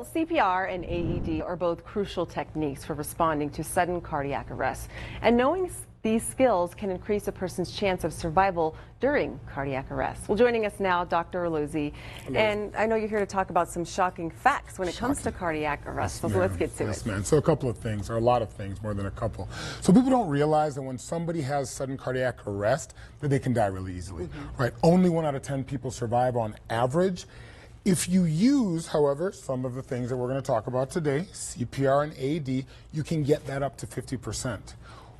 Well, CPR and AED are both crucial techniques for responding to sudden cardiac arrest. And knowing these skills can increase a person's chance of survival during cardiac arrest. Well, joining us now, Dr. Lozzi. And I know you're here to talk about some shocking facts when it comes to cardiac arrest. So let's get to it. Yes, man. So a couple of things, or a lot of things, more than a couple. So people don't realize that when somebody has sudden cardiac arrest, that they can die really easily, right? Only 1 out of 10 people survive on average. If you use, however, some of the things that we're going to talk about today, CPR and AED, you can get that up to 50%.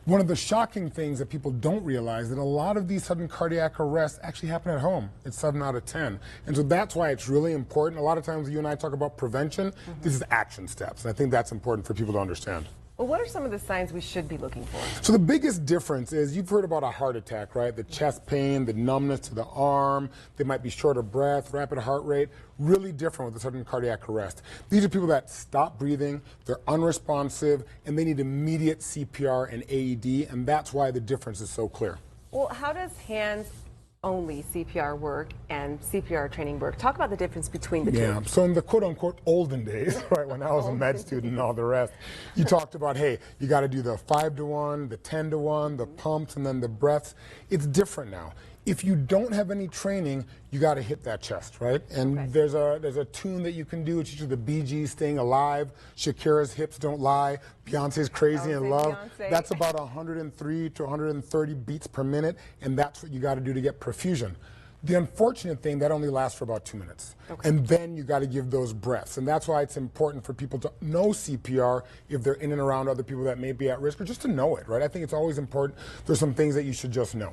One of the shocking things that people don't realize that a lot of these sudden cardiac arrests actually happen at home. It's 7 out of 10. And so that's why it's really important. A lot of times you and I talk about prevention. This is action steps. And I think that's important for people to understand. Well, what are some of the signs we should be looking for? So the biggest difference is, you've heard about a heart attack, right? The chest pain, the numbness to the arm, they might be short of breath, rapid heart rate, really different with a sudden cardiac arrest. These are people that stop breathing, they're unresponsive, and they need immediate CPR and AED, and that's why the difference is so clear. Well, how does hands-only CPR work and CPR training work? Talk about the difference between the two. Yeah, so in the quote-unquote olden days, right, when I was a med student and all the rest, you talked about, hey, you got to do the 5-to-1, the 10-to-1, the pumps, and then the breaths. It's different now. If you don't have any training, you got to hit that chest, right? And there's a tune that you can do. It's usually the Bee Gees, Staying Alive, Shakira's Hips Don't Lie, Beyonce's Crazy in Love. That's about 103 to 130 beats per minute, and that's what you got to do to get perfusion. The unfortunate thing, that only lasts for about 2 minutes. And then you got to give those breaths. And that's why it's important for people to know CPR if they're in and around other people that may be at risk, or just to know it, right? I think it's always important. There's some things that you should just know.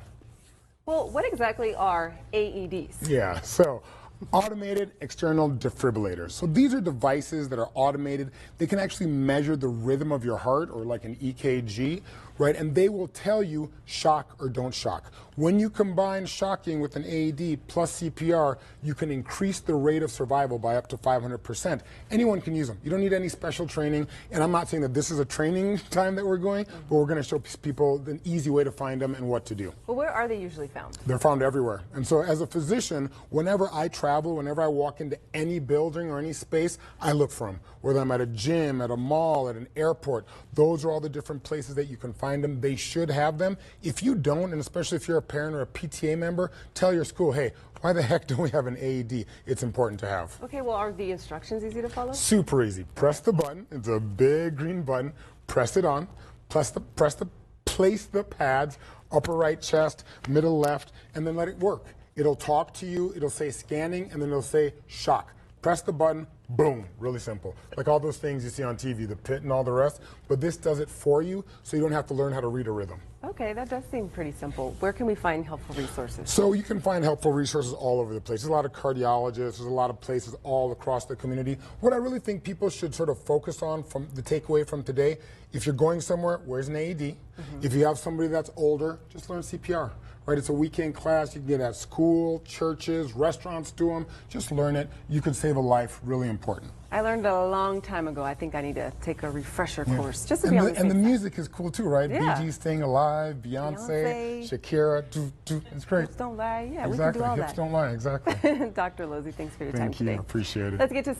Well, what exactly are AEDs? Yeah, so automated external defibrillators. So these are devices that are automated. They can actually measure the rhythm of your heart, or like an EKG, right? And they will tell you shock or don't shock. When you combine shocking with an AED plus CPR, you can increase the rate of survival by up to 500%. Anyone can use them. You don't need any special training. And I'm not saying that this is a training time that we're going, but we're going to show people an easy way to find them and what to do. Well, where are they usually found? They're found everywhere. And so as a physician, whenever I travel, whenever I walk into any building or any space, I look for them. Whether I'm at a gym, at a mall, at an airport, those are all the different places that you can find them. They should have them. If you don't, and especially if you're a parent or a PTA member, tell your school, hey, why the heck don't we have an AED? It's important to have. Okay, well, are the instructions easy to follow? Super easy. Press the button. It's a big green button. Press it on. Place the pads, upper right chest, middle left, and then let it work. It'll talk to you. It'll say scanning, and then it'll say shock. Press the button, boom, really simple. Like all those things you see on TV, the pit and all the rest, but this does it for you, so you don't have to learn how to read a rhythm. Okay, that does seem pretty simple. Where can we find helpful resources? So you can find helpful resources all over the place. There's a lot of cardiologists, there's a lot of places all across the community. What I really think people should sort of focus on from the takeaway from today, if you're going somewhere, where's an AED? If you have somebody that's older, just learn CPR. Right, it's a weekend class. You can get at school, churches, restaurants do them. Just learn it. You can save a life. Really important. I learned a long time ago. I think I need to take a refresher course just to be on the same And the side. music is cool too, right? Yeah. Bee Gees, Staying Alive, Beyonce, Shakira. It's great. Hips don't lie. Yeah, exactly. We can do all Hips that. don't lie. Exactly. Dr. Lozzi, thanks for your time today. Thank you. Appreciate it. Let's get to